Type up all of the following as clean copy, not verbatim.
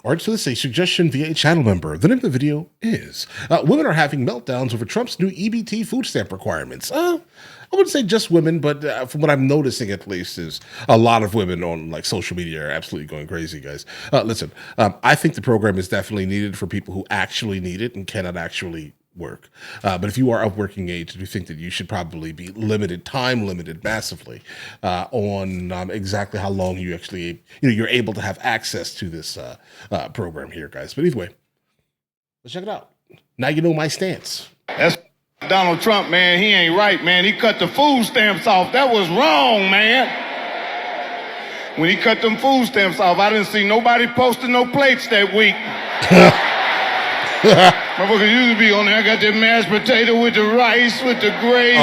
All right, so this is a suggestion via a channel member. The name of the video is Women Are Having Meltdowns Over Trump's New EBT Food Stamp Requirements. I wouldn't say just women, but from what I'm noticing at least is a lot of women on like social media are absolutely going crazy, guys. Listen, I think the program is definitely needed for people who actually need it and cannot actually work. But if you are of working age, we think that you should probably be time limited massively on exactly how long you actually, you're able to have access to this program here, guys. But either way, let's check it out. Now you know my stance. That's Donald Trump, man. He ain't right, man. He cut the food stamps off. That was wrong, man. When he cut them food stamps off, I didn't see nobody posting no plates that week. Motherfucker used to be on there. I got that mashed potato with the rice, with the gravy.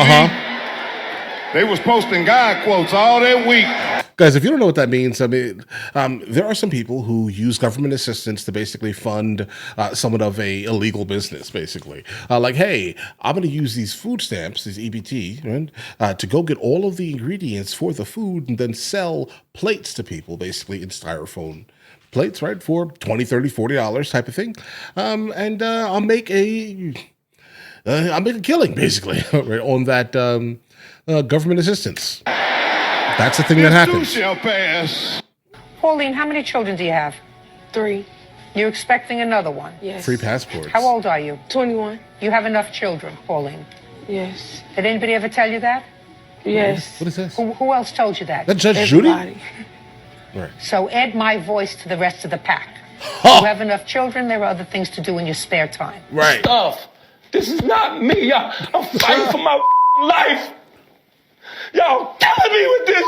They was posting God quotes all that week. Guys, if you don't know what that means, I mean, there are some people who use government assistance to basically fund somewhat of a illegal business, basically. Like, hey, I'm going to use these food stamps, these EBT, right, to go get all of the ingredients for the food and then sell plates to people, basically in styrofoam plates, right, for $20, $30, $40 type of thing. And I'll make a killing, basically, right, on that government assistance. That's the thing that happens. Shall pass. Pauline, how many children do you have? 3. You're expecting another one? Yes. Free passports. How old are you? 21. You have enough children, Pauline. Yes. Did anybody ever tell you that? Yes. What is this? Who else told you that? That Judge Judy? Everybody. Right. So add my voice to the rest of the pack. Oh. You have enough children, there are other things to do in your spare time. Right. Stuff. This is not me, y'all. I'm fighting for my life. Y'all killing me with this.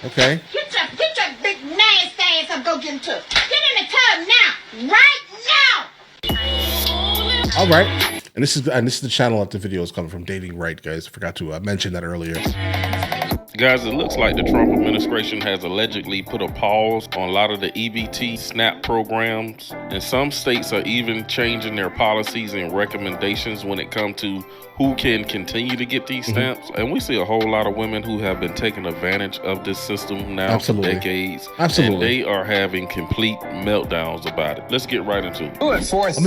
Okay. Get your big nasty ass up, go get in the tub. Get in the tub now, right now. All right. And this is the channel that the video is coming from, Dating Right, guys. I forgot to mention that earlier. Guys, it looks like the Trump administration has allegedly put a pause on a lot of the EBT SNAP programs, and some states are even changing their policies and recommendations when it comes to who can continue to get these stamps. And we see a whole lot of women who have been taking advantage of this system now for decades. Absolutely. And they are having complete meltdowns about it. Let's get right into it. I'm gonna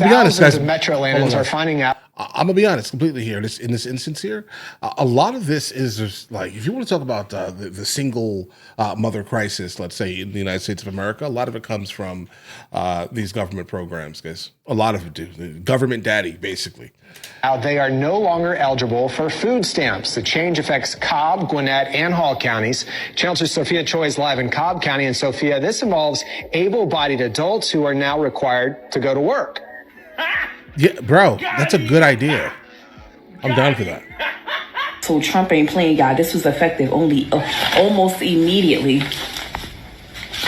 be honest, guys. Metro-Atlantans are finding out. I'm gonna be honest completely here. In this instance here, a lot of this is just like, if you want to talk about the single mother crisis, let's say in the United States of America, a lot of it comes from these government programs, guys. A lot of it do. The government daddy, basically. They are no longer eligible for food stamps. The change affects Cobb, Gwinnett, and Hall counties. Chancellor Sophia Choi is live in Cobb County. And Sophia, this involves able-bodied adults who are now required to go to work. Yeah, bro, that's a good idea. I'm down for that. So Trump ain't playing, y'all. This was effective only almost immediately.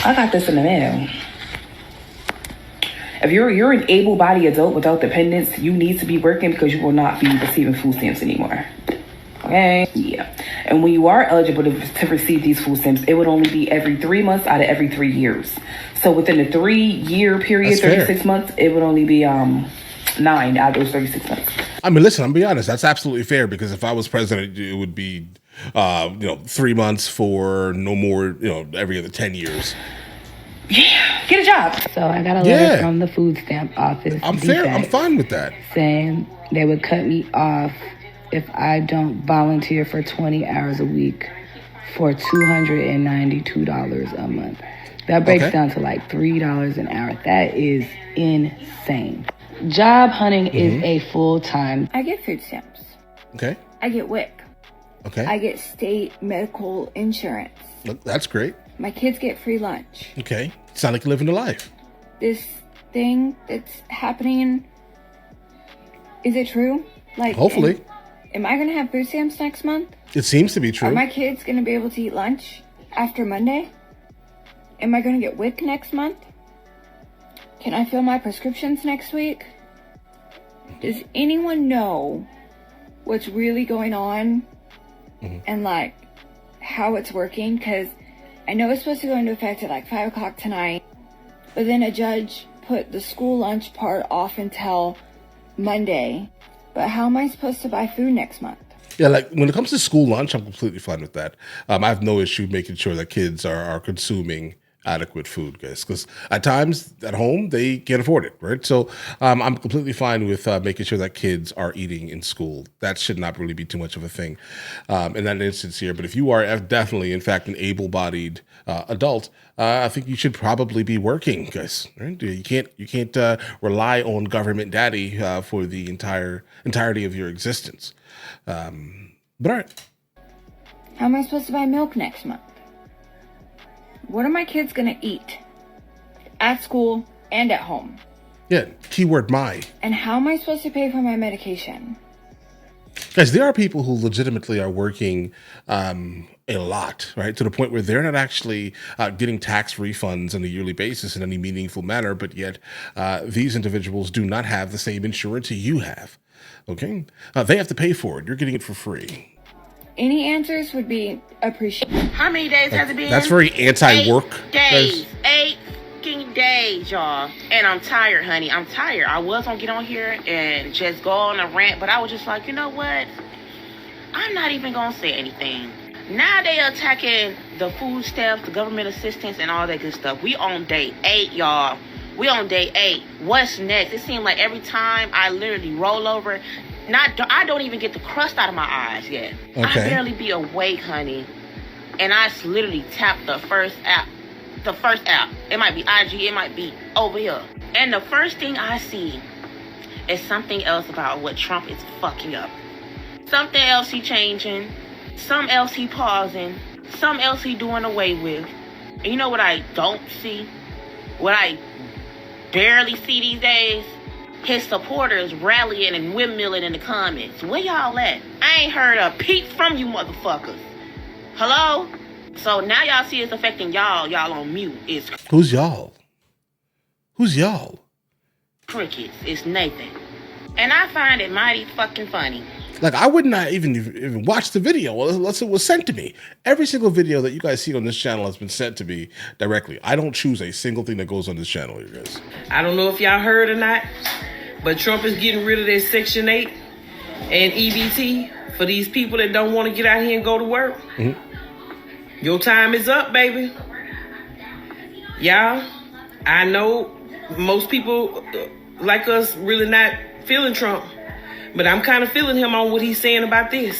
I got this in the mail. If you're an able-bodied adult without dependents, you need to be working because you will not be receiving food stamps anymore. Okay? Yeah. And when you are eligible to receive these food stamps, it would only be every 3 months out of every 3 years. So within a 3-year period, 36 months, it would only be 9 out of those 36 months. I mean, listen, I'm gonna be honest. That's absolutely fair, because if I was president, it would be, 3 months for no more, every other 10 years. Yeah, get a job. So I got a letter from the food stamp office. I'm fair. I'm fine with that. Saying they would cut me off if I don't volunteer for 20 hours a week for $292 a month. That breaks down to like $3 an hour. That is insane. Job hunting is a full-time. I get food stamps. Okay. I get WIC. Okay. I get state medical insurance. Look, that's great. My kids get free lunch. Okay. Sound like you're living the life. This thing that's happening, is it true? Like, hopefully. Am I going to have food stamps next month? It seems to be true. Are my kids going to be able to eat lunch after Monday? Am I going to get WIC next month? Can I fill my prescriptions next week? Does anyone know what's really going on and like how it's working? Because I know it's supposed to go into effect at like 5 o'clock tonight, but then a judge put the school lunch part off until Monday. But how am I supposed to buy food next month? Yeah, like when it comes to school lunch, I'm completely fine with that. I have no issue making sure that kids are consuming adequate food, guys, because at times at home they can't afford it, right? So I'm completely fine with making sure that kids are eating in school. That should not really be too much of a thing in that instance here. But if you are definitely, in fact, an able-bodied adult, I think you should probably be working, guys. Right? You can't rely on government daddy for the entirety of your existence. But all right. How am I supposed to buy milk next month? What are my kids gonna eat? At school and at home. Yeah, keyword my. And how am I supposed to pay for my medication? Guys, there are people who legitimately are working a lot, right? To the point where they're not actually getting tax refunds on a yearly basis in any meaningful manner, but yet these individuals do not have the same insurance you have, okay? They have to pay for it. You're getting it for free. Any answers would be appreciated. How many days has it been? That's very anti-work. 8 days. 8 fucking days, y'all. And I'm tired, honey. I'm tired. I was gonna get on here and just go on a rant, but I was just like, you know what? I'm not even gonna say anything. Now they attacking the food stamps, the government assistance, and all that good stuff. We on day 8, y'all. We on day 8. What's next? It seems like every time I literally roll over, I don't even get the crust out of my eyes yet. Okay. I barely be awake, honey. And I literally tap the first app. The first app. It might be IG, it might be over here. And the first thing I see is something else about what Trump is fucking up. Something else he changing. Something else he pausing. Something else he doing away with. And you know what I don't see? What I barely see these days? His supporters rallying and windmilling in the comments. Where y'all at? I ain't heard a peep from you motherfuckers. Hello? So now y'all see it's affecting y'all. Y'all on mute. It's Who's y'all? Who's y'all? crickets. It's Nathan. And I find it mighty fucking funny. Like, I would not even watch the video unless it was sent to me. Every single video that you guys see on this channel has been sent to me directly. I don't choose a single thing that goes on this channel, you guys. I don't know if y'all heard or not, but Trump is getting rid of that Section 8 and EBT for these people that don't want to get out here and go to work. Mm-hmm. Your time is up, baby. Y'all, I know most people like us really not feeling Trump, but I'm kind of feeling him on what he's saying about this.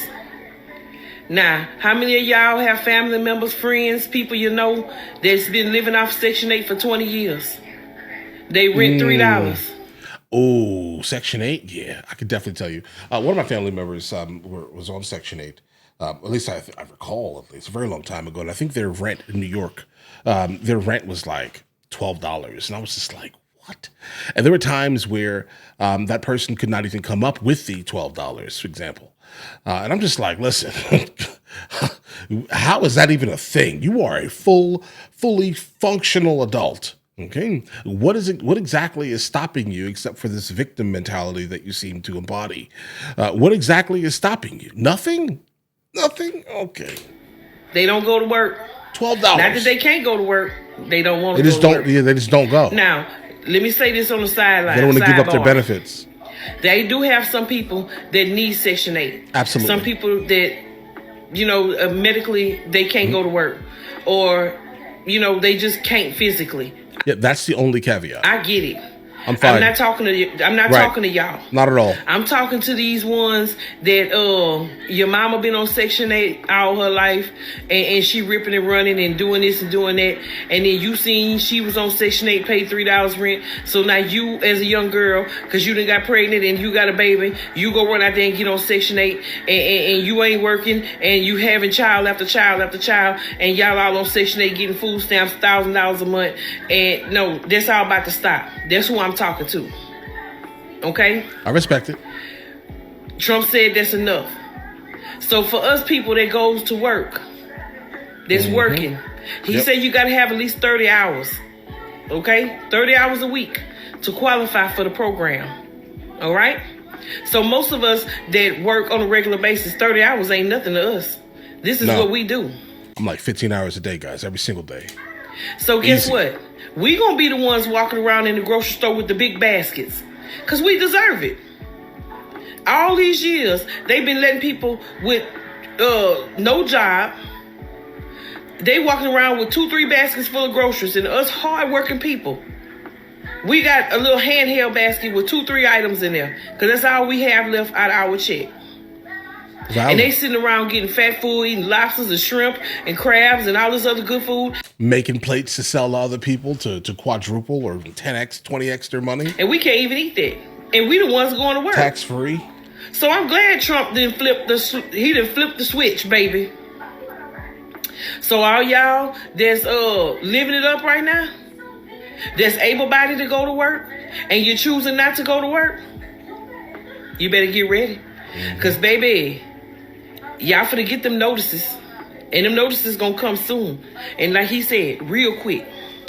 Now, how many of y'all have family members, friends, people you know that's been living off Section 8 for 20 years? They rent $3. Oh, Section 8? Yeah, I could definitely tell you. One of my family members was on Section 8. At least I recall, at least a very long time ago. And I think their rent in New York, their rent was like $12. And I was just like, what? And there were times where that person could not even come up with the $12, for example. And I'm just like, listen, how is that even a thing? You are a fully functional adult. Okay. What exactly is stopping you except for this victim mentality that you seem to embody? What exactly is stopping you? Nothing? Nothing? Okay. They don't go to work. $12. Not that they can't go to work. They don't want to go to work. Yeah, they just don't go. Now, let me say this on the sideline. They don't want to give up their benefits. They do have some people that need Section 8. Absolutely. Some people that, you know, medically, they can't go to work. Or, you know, they just can't physically. Yeah, that's the only caveat. I get it. I'm fine. I'm not talking to you. I'm not talking to y'all. Not at all. I'm talking to these ones that your mama been on Section 8 all her life, and she ripping and running and doing this and doing that, and then you seen she was on Section 8, paid $3 rent. So now you, as a young girl, because you done got pregnant and you got a baby, you go run out there and get on Section 8, and you ain't working, and you having child after child after child, and y'all all on Section 8 getting food stamps, $1,000 a month, and no, that's all about to stop. That's who I'm talking to. Okay? I respect it. Trump said that's enough. So for us people that goes to work, that's working, he said you got to have at least 30 hours. Okay? 30 hours a week to qualify for the program. All right? So most of us that work on a regular basis, 30 hours ain't nothing to us. This is what we do. I'm like 15 hours a day, guys, every single day. So guess what? We gonna be the ones walking around in the grocery store with the big baskets, because we deserve it. All these years, they've been letting people with no job, They walking around with 2-3 baskets full of groceries, and us hard-working people, we got a little handheld basket with 2-3 items in there, because that's all we have left out of our check. Valid. And they sitting around getting fat food, eating lobsters and shrimp and crabs and all this other good food. Making plates to sell to other people to quadruple or 10x, 20x their money. And we can't even eat that. And we the ones going to work. Tax free. So I'm glad Trump didn't flip the switch, baby. So all y'all that's living it up right now, that's able-bodied to go to work, and you're choosing not to go to work, you better get ready. Because, baby, y'all finna get them notices. And them notices gonna come soon. And like he said, real quick.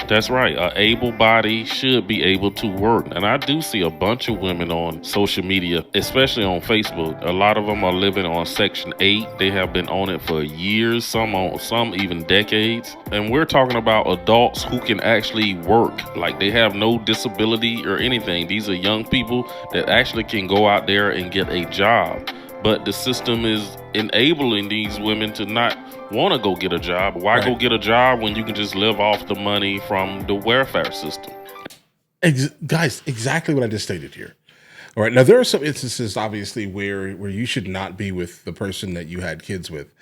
That's right. A able body should be able to work. And I do see a bunch of women on social media, especially on Facebook. A lot of them are living on Section 8. They have been on it for years, some even decades. And we're talking about adults who can actually work. Like they have no disability or anything. These are young people that actually can go out there and get a job. But the system is enabling these women to not want to go get a job. Why go get a job when you can just live off the money from the welfare system? Guys, exactly what I just stated here. All right. Now, there are some instances, obviously, where you should not be with the person that you had kids with,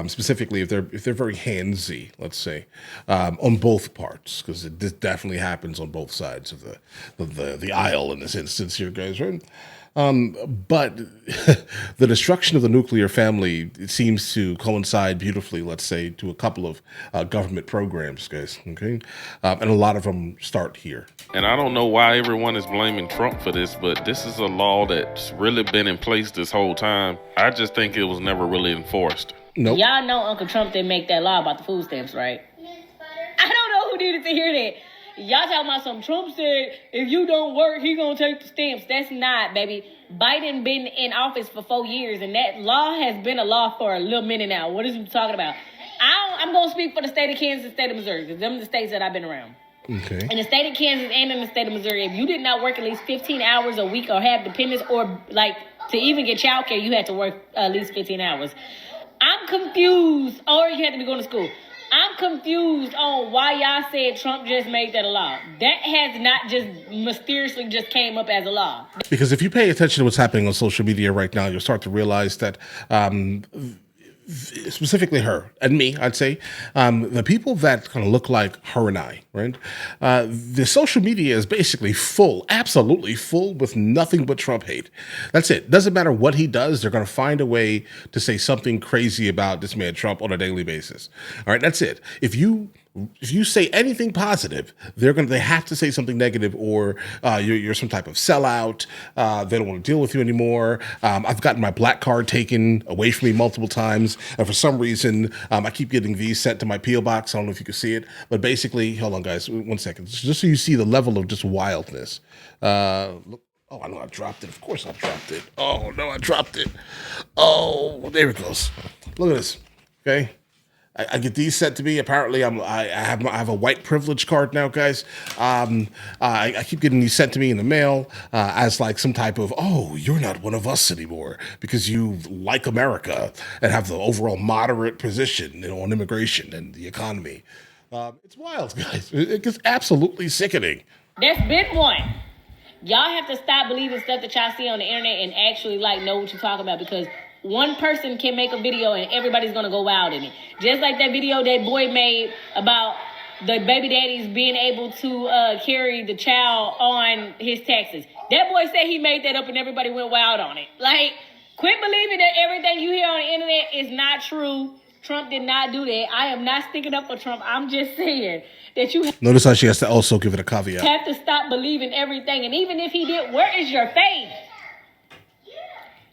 specifically if they're very handsy, let's say, on both parts, because this definitely happens on both sides of the aisle in this instance here, guys, right? But the destruction of the nuclear family, it seems to coincide beautifully, let's say, to a couple of government programs, guys, okay? And a lot of them start here. And I don't know why everyone is blaming Trump for this, but this is a law that's really been in place this whole time. I just think it was never really enforced. Nope. Y'all know Uncle Trump didn't make that law about the food stamps, right? I don't know who needed to hear that. Y'all talking about some Trump said, if you don't work, he gonna take the stamps. That's not, baby. Biden been in office for 4 years, and that law has been a law for a little minute now. What is he talking about? I'm gonna speak for the state of Kansas, state of Missouri, because them are the states that I've been around. Okay. In the state of Kansas and in the state of Missouri, if you did not work at least 15 hours a week or have dependents, or like to even get child care, you had to work at least 15 hours. I'm confused, or you had to be going to school. I'm confused on why y'all said Trump just made that a law. That has not just mysteriously just came up as a law. Because if you pay attention to what's happening on social media right now, you'll start to realize that specifically her and me, I'd say, the people that kind of look like her and I, right? The social media is basically full, absolutely full with nothing but Trump hate. That's it. Doesn't matter what he does, they're going to find a way to say something crazy about this man Trump on a daily basis. All right, that's it. If you say anything positive, they have to say something negative, or you're some type of sellout. They don't want to deal with you anymore. I've gotten my black card taken away from me multiple times, and for some reason, I keep getting these sent to my P.O. box. I don't know if you can see it, but basically, hold on, guys, 1 second, just so you see the level of just wildness. Look. Oh, I know I dropped it. Of course I dropped it. Oh, no, I dropped it. Oh, there it goes. Look at this. Okay. I get these sent to me. Apparently, I have a white privilege card now, guys. I keep getting these sent to me in the mail as like some type of, oh, you're not one of us anymore because you like America and have the overall moderate position, on immigration and the economy. It's wild, guys. It's absolutely sickening. There's been one. Y'all have to stop believing stuff that y'all see on the internet and actually know what you're talking about, because one person can make a video and everybody's going to go wild in it. Just like that video that boy made about the baby daddies being able to carry the child on his taxes. That boy said he made that up and everybody went wild on it. Quit believing that everything you hear on the internet is not true. Trump did not do that. I am not sticking up for Trump. I'm just saying that you notice how she has to also give it a caveat. Have to stop believing everything. And even if he did, where is your faith?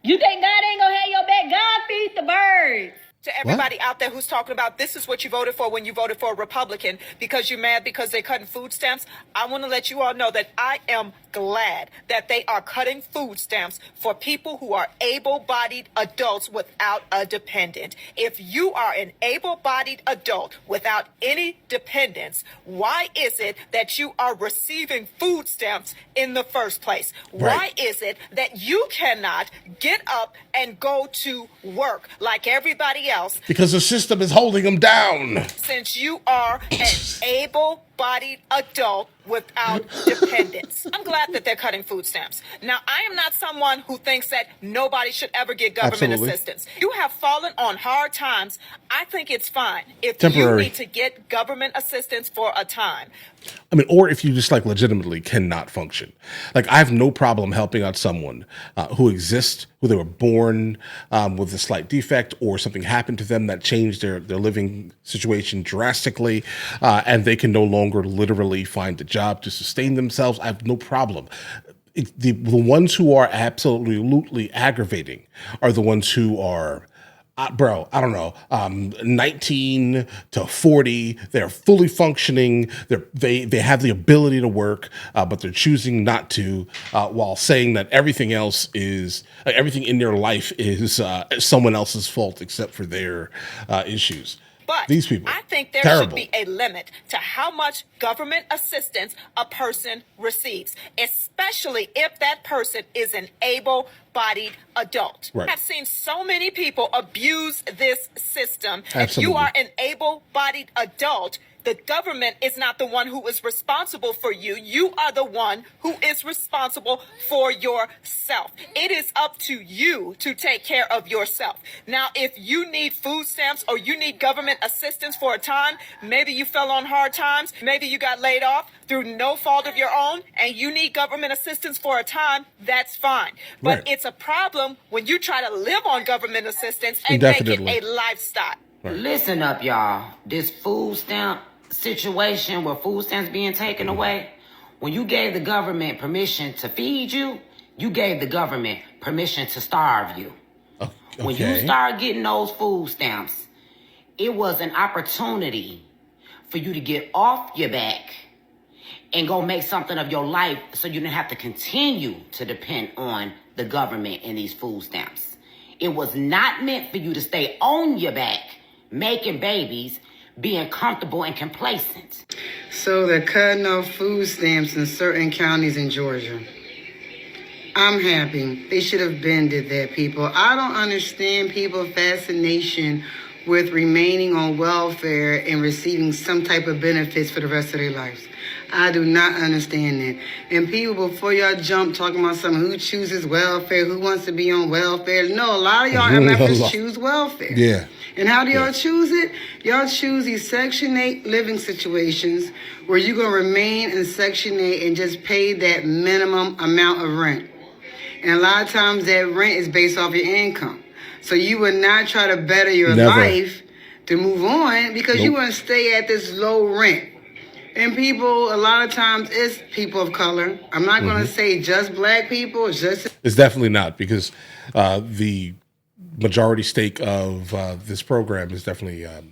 You think God ain't gonna have your back? God feeds the birds. To everybody out there who's talking about this is what you voted for when you voted for a Republican because you're mad because they're cutting food stamps, I want to let you all know that I am glad that they are cutting food stamps for people who are able-bodied adults without a dependent. If you are an able-bodied adult without any dependents, why is it that you are receiving food stamps in the first place? Right. Why is it that you cannot get up and go to work like everybody else. Because the system is holding them down. Since you are an able-bodied adult without dependence. I'm glad that they're cutting food stamps. Now, I am not someone who thinks that nobody should ever get government assistance. You have fallen on hard times. I think it's fine if you need to get government assistance for a time. I mean, or if you just like legitimately cannot function. Like, I have no problem helping out someone who exists, who they were born with a slight defect or something happened to them that changed their living situation drastically, and they can no longer literally find a job to sustain themselves. I have no problem. The ones who are absolutely aggravating are the ones who are, bro, I don't know, 19 to 40, they're fully functioning, they have the ability to work, but they're choosing not to, while saying that everything else is, everything in their life is someone else's fault except for their issues. But these people, I think there should be a limit to how much government assistance a person receives, especially if that person is an able-bodied adult. Right. I've seen so many people abuse this system. Absolutely. If you are an able-bodied adult, the government is not the one who is responsible for you. You are the one who is responsible for yourself. It is up to you to take care of yourself. Now, if you need food stamps or you need government assistance for a time, maybe you fell on hard times, maybe you got laid off through no fault of your own, and you need government assistance for a time, that's fine. But it's a problem when you try to live on government assistance and make it a lifestyle. Listen up, y'all. This food stamp situation where food stamps being taken away, when you gave the government permission to feed you, you gave the government permission to starve you. Okay. When you start getting those food stamps, it was an opportunity for you to get off your back and go make something of your life so you didn't have to continue to depend on the government and these food stamps. It was not meant for you to stay on your back making babies, being comfortable and complacent. So they're cutting off food stamps in certain counties in Georgia. I'm happy. They should have been did that, people. I don't understand people's fascination with remaining on welfare and receiving some type of benefits for the rest of their lives. I do not understand that. And people, before y'all jump talking about something, who chooses welfare, who wants to be on welfare. No, a lot of y'all MFers choose welfare. Yeah. And how do y'all choose it? Y'all choose these Section 8 living situations where you're going to remain in Section 8 and just pay that minimum amount of rent. And a lot of times that rent is based off your income. So you would not try to better your life to move on because you want to stay at this low rent. And people, a lot of times, it's people of color. I'm not going to say just black people. It's definitely not, because the majority stake of this program is definitely a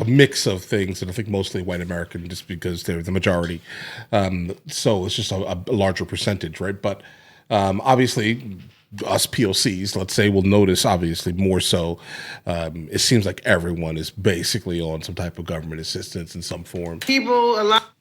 mix of things, and I think mostly white American, just because they're the majority. So it's just a larger percentage, right? But obviously, us POCs, let's say, will notice, obviously, more so. It seems like everyone is basically on some type of government assistance in some form.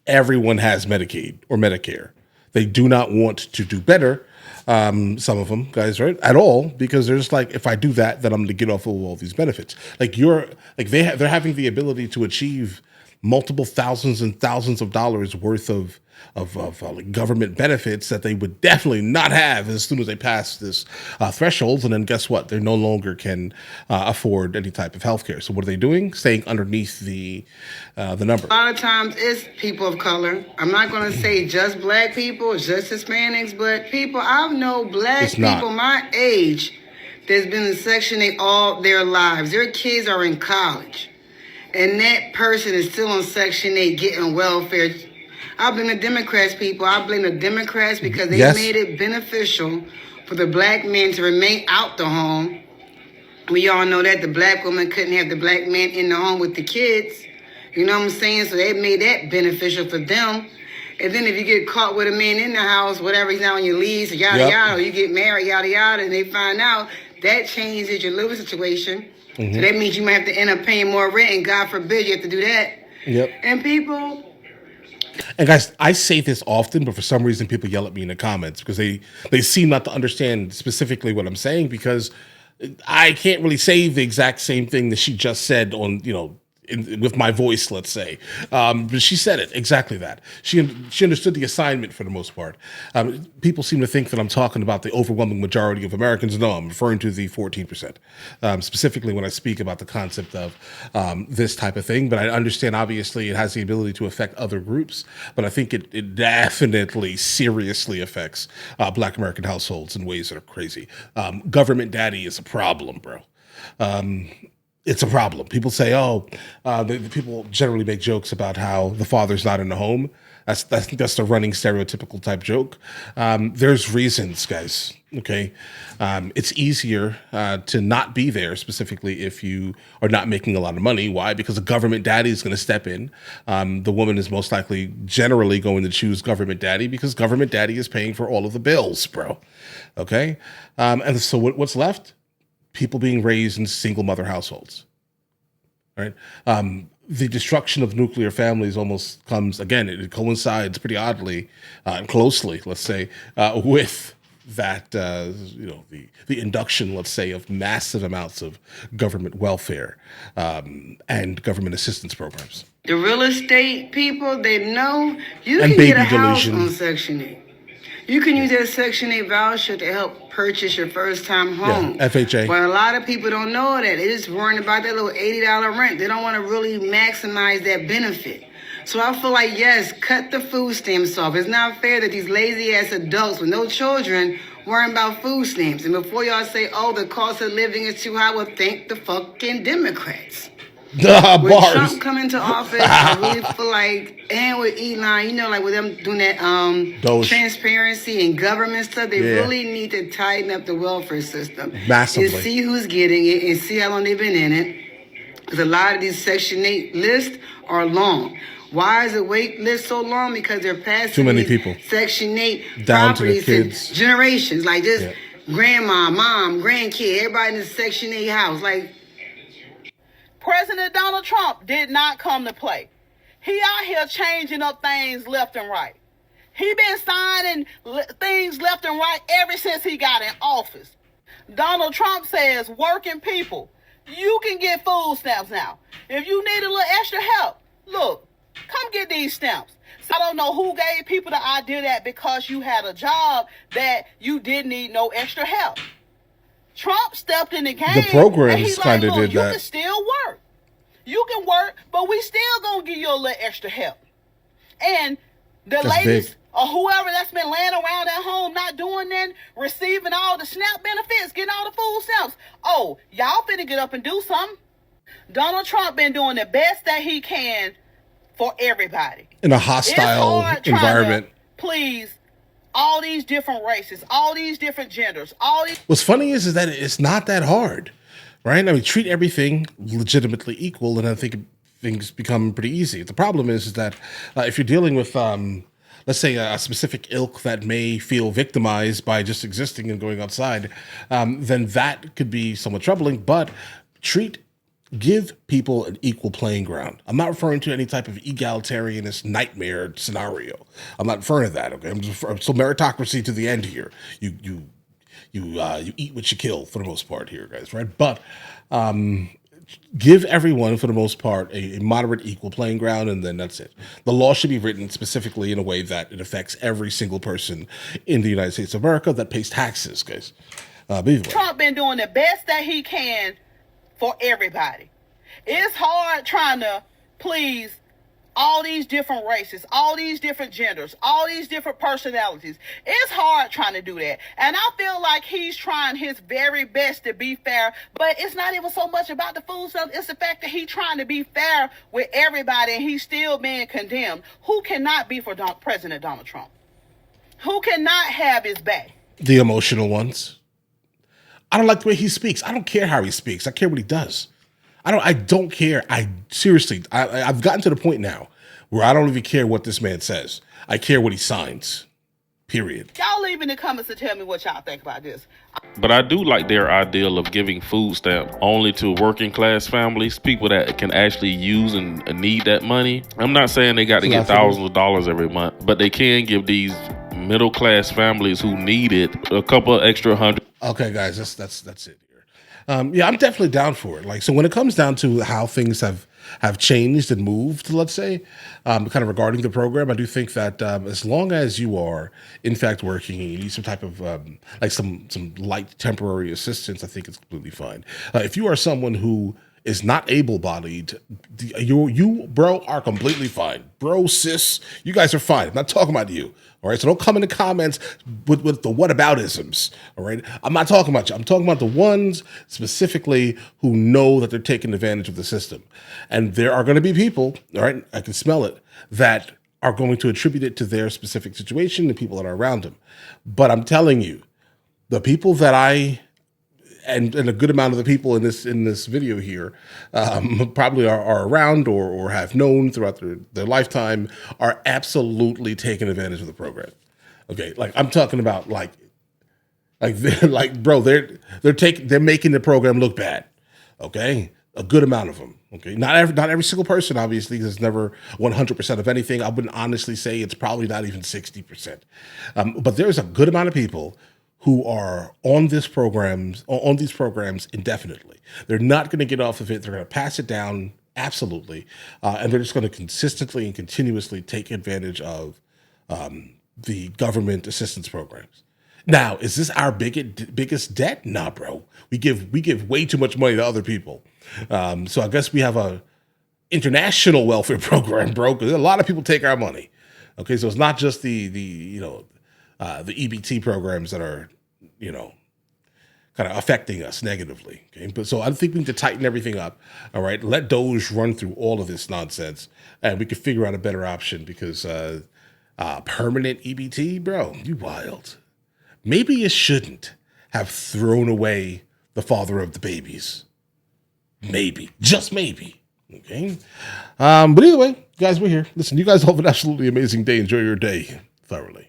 Everyone has Medicaid or Medicare. They do not want to do better. Some of them, guys, right, at all, because they're just like, if I do that, then I'm going to get off of all these benefits. Like they're having the ability to achieve multiple thousands and thousands of dollars worth of like government benefits that they would definitely not have as soon as they pass this threshold. And then guess what? They no longer can afford any type of health care. So what are they doing? Staying underneath the number. A lot of times it's people of color. I'm not going to say just black people, just Hispanics, but people, I know black people my age that's been in Section 8 all their lives. Their kids are in college. And that person is still on Section 8 getting welfare. I blame the Democrats, people. I blame the Democrats because they made it beneficial for the black men to remain out the home. We all know that the black woman couldn't have the black man in the home with the kids. You know what I'm saying? So they made that beneficial for them. And then if you get caught with a man in the house, whatever, he's not on your lease, yada, yada, or you get married, yada, yada, and they find out, that changes your living situation. So that means you might have to end up paying more rent, and God forbid you have to do that. And people... And guys, I say this often, but for some reason people yell at me in the comments because they seem not to understand specifically what I'm saying, because I can't really say the exact same thing that she just said on, with my voice, let's say. But she said it, exactly that. She understood the assignment for the most part. People seem to think that I'm talking about the overwhelming majority of Americans. No, I'm referring to the 14%, specifically when I speak about the concept of this type of thing. But I understand, obviously, it has the ability to affect other groups, but I think it definitely seriously affects Black American households in ways that are crazy. Government daddy is a problem, bro. It's a problem. People say, the people generally make jokes about how the father's not in the home. That's the running stereotypical type joke. There's reasons, guys. Okay. It's easier to not be there, specifically if you are not making a lot of money. Why? Because a government daddy is going to step in. The woman is most likely generally going to choose government daddy because government daddy is paying for all of the bills, bro. Okay. And so what's left? People being raised in single mother households, right? The destruction of nuclear families almost comes, again, it coincides pretty oddly and closely, let's say, with that, the induction, let's say, of massive amounts of government welfare and government assistance programs. The real estate people, they know you can get a house on Section 8. You can use that Section 8 voucher to help purchase your first-time home. Yeah, FHA. But a lot of people don't know that. They're just worrying about that little $80 rent. They don't want to really maximize that benefit. So I feel like, yes, cut the food stamps off. It's not fair that these lazy-ass adults with no children worrying about food stamps. And before y'all say, the cost of living is too high, well, thank the fucking Democrats. When Trump come into office, I really feel like, and with Elon, like with them doing that transparency and government stuff, they really need to tighten up the welfare system. Massively. And see who's getting it and see how long they've been in it. Because a lot of these Section 8 lists are long. Why is the wait list so long? Because they're passing too many people. Section 8 down properties to the kids. And generations. Like just grandma, mom, grandkid, everybody in the Section 8 house. Like, President Donald Trump did not come to play. He out here changing up things left and right. He been signing things left and right ever since he got in office. Donald Trump says, working people, you can get food stamps now. If you need a little extra help, look, come get these stamps. So I don't know who gave people the idea that because you had a job that you didn't need no extra help. Trump stepped in the game. The programs kind of did you that. You can still work. You can work, but we still gonna give you a little extra help. And the ladies or whoever that's been laying around at home not doing that, receiving all the SNAP benefits, getting all the food stamps. Y'all finna get up and do something. Donald Trump been doing the best that he can for everybody. In a hostile environment. Please. All these different races, all these different genders, What's funny is that it's not that hard, right? I mean, treat everything legitimately equal, and I think things become pretty easy. The problem is that if you're dealing with, let's say, a specific ilk that may feel victimized by just existing and going outside, then that could be somewhat troubling. But give people an equal playing ground. I'm not referring to any type of egalitarianist nightmare scenario. I'm not referring to that. Okay, so meritocracy to the end here. You eat what you kill for the most part here, guys. Right, but give everyone for the most part a moderate equal playing ground, and then that's it. The law should be written specifically in a way that it affects every single person in the United States of America that pays taxes, guys. Trump been doing the best that he can for everybody. It's hard trying to please all these different races, all these different genders, all these different personalities. It's hard trying to do that. And I feel like he's trying his very best to be fair, but it's not even so much about the food stuff. It's the fact that he's trying to be fair with everybody and he's still being condemned. Who cannot be for President Donald Trump? Who cannot have his back? The emotional ones. I don't like the way he speaks. I don't care how he speaks. I care what he does. I don't care. I've gotten to the point now where I don't even care what this man says. I care what he signs. Period. Y'all leave in the comments to tell me what y'all think about this. But I do like their ideal of giving food stamps only to working class families, people that can actually use and need that money. I'm not saying they got to get thousands of dollars every month, but they can give these middle class families who need it a couple of extra $100. Okay, guys, that's it here. Yeah, I'm definitely down for it. Like, so when it comes down to how things have changed and moved, let's say, kind of regarding the program, I do think that as long as you are in fact working and you need some type of like some light temporary assistance, I think it's completely fine. If you are someone who is not able-bodied, you bro are completely fine. Bro, sis, you guys are fine. I'm not talking about you. All right, so don't come in the comments with the whataboutisms. All right, I'm not talking about you. I'm talking about the ones specifically who know that they're taking advantage of the system, and there are going to be people. All right, I can smell it, that are going to attribute it to their specific situation, the people that are around them. But I'm telling you, the people that and a good amount of the people in this video here probably are around or have known throughout their lifetime are absolutely taking advantage of the program. Okay, like I'm talking about like bro, they're making the program look bad. Okay, a good amount of them. Okay, not every single person, obviously. There's never 100% of anything. I wouldn't honestly say it's probably not even 60%, but there's a good amount of people who are on these programs indefinitely. They're not going to get off of it. They're going to pass it down, absolutely, and they're just going to consistently and continuously take advantage of the government assistance programs. Now, is this our biggest debt? Nah, bro. We give way too much money to other people. So I guess we have a international welfare program, bro, because a lot of people take our money. Okay, so it's not just the EBT programs that are, kind of affecting us negatively. Okay, but so I think we need to tighten everything up. All right, let Doge run through all of this nonsense, and we can figure out a better option. Because permanent EBT, bro, you wild. Maybe you shouldn't have thrown away the father of the babies. Maybe, just maybe. Okay, but either way, guys, we're here. Listen, you guys have an absolutely amazing day. Enjoy your day thoroughly.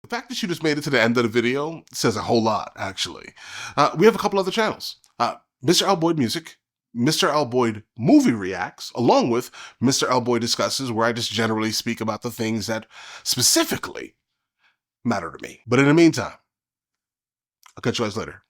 The fact that you just made it to the end of the video says a whole lot, actually. We have a couple other channels. MrLboyd Music, MrLboyd Movie Reacts, along with MrLboyd Discusses, where I just generally speak about the things that specifically matter to me. But in the meantime, I'll catch you guys later.